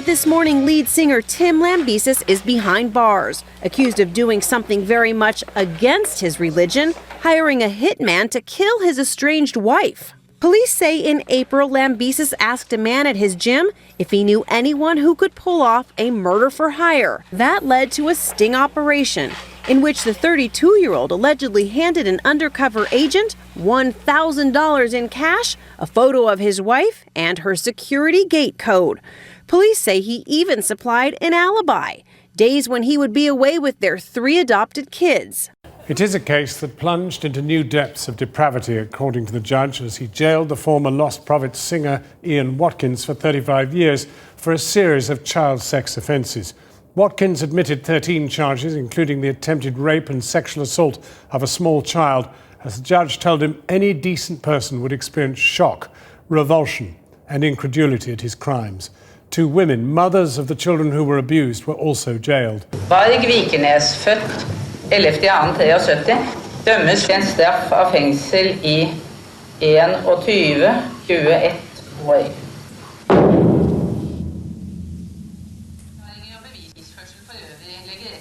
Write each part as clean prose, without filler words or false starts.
This Morning lead singer Tim Lambesis is behind bars, accused of doing something very much against his religion, hiring a hitman to kill his estranged wife. Police say in April, Lambesis asked a man at his gym if he knew anyone who could pull off a murder for hire. That led to a sting operation in which the 32-year-old allegedly handed an undercover agent $1,000 in cash, a photo of his wife, and her security gate code. Police say he even supplied an alibi, days when he would be away with their 3 adopted kids. It is a case that plunged into new depths of depravity, according to the judge, as he jailed the former Lost Prophets singer Ian Watkins for 35 years for a series of child sex offences. Watkins admitted 13 charges, including the attempted rape and sexual assault of a small child, as the judge told him any decent person would experience shock, revulsion and incredulity at his crimes. 2 women, mothers of the children who were abused, were also jailed. Vikernes, født 11.2.73, dømmes til en straff av fengsel I 21 år.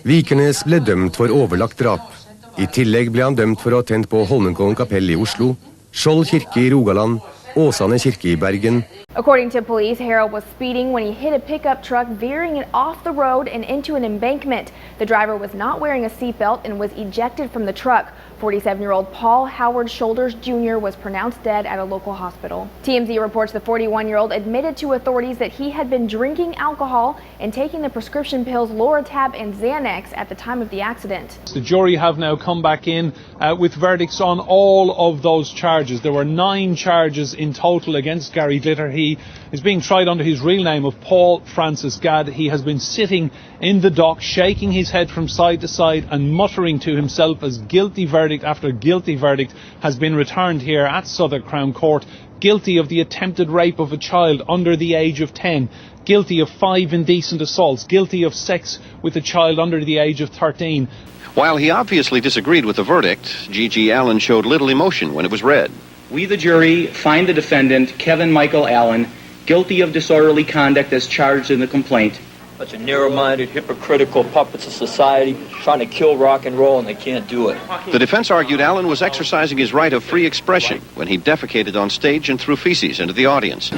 Vikernes ble dømt for overlagt drap. I tillegg ble han dømt for å ha tent på Holmenkollen kapell I Oslo, Skjold kirke I Rogaland, Åsane kirke I Bergen. According to police, Harold was speeding when he hit a pickup truck, veering it off the road and into an embankment. The driver was not wearing a seatbelt and was ejected from the truck. 47-year-old Paul Howard Shoulders Jr. was pronounced dead at a local hospital. TMZ reports the 41-year-old admitted to authorities that he had been drinking alcohol and taking the prescription pills Loratab and Xanax at the time of the accident. The jury have now come back in with verdicts on all of those charges. There were 9 charges in total against Gary Glitter. He is being tried under his real name of Paul Francis Gadd. He has been sitting in the dock, shaking his head from side to side and muttering to himself as guilty verdict after guilty verdict has been returned here at Southwark Crown Court. Guilty of the attempted rape of a child under the age of 10, guilty of 5 indecent assaults, guilty of sex with a child under the age of 13. While he obviously disagreed with the verdict, G.G. Allin showed little emotion when it was read. We, the jury, find the defendant, Kevin Michael Allin, guilty of disorderly conduct as charged in the complaint. Bunch of narrow-minded, hypocritical puppets of society trying to kill rock and roll, and they can't do it. The defense argued Allin was exercising his right of free expression when he defecated on stage and threw feces into the audience.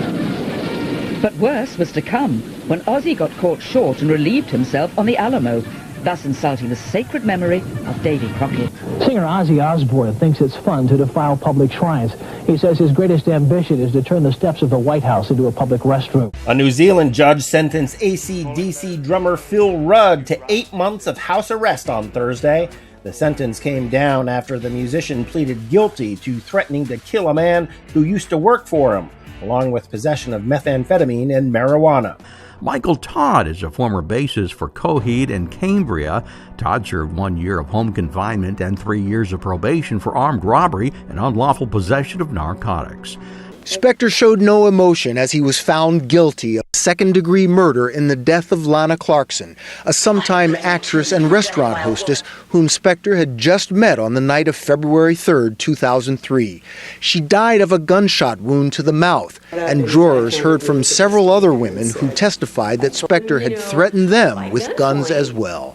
But worse was to come when Ozzy got caught short and relieved himself on the Alamo, thus insulting the sacred memory of Davy Crockett. Singer Ozzy Osbourne thinks it's fun to defile public shrines. He says his greatest ambition is to turn the steps of the White House into a public restroom. A New Zealand judge sentenced AC/DC drummer Phil Rudd to 8 months of house arrest on Thursday. The sentence came down after the musician pleaded guilty to threatening to kill a man who used to work for him, along with possession of methamphetamine and marijuana. Michael Todd is a former bassist for Coheed and Cambria. Todd served 1 year of home confinement and 3 years of probation for armed robbery and unlawful possession of narcotics. Spector showed no emotion as he was found guilty of second-degree murder in the death of Lana Clarkson, a sometime actress and restaurant hostess whom Spector had just met on the night of February 3, 2003. She died of a gunshot wound to the mouth, and jurors heard from several other women who testified that Spector had threatened them with guns as well.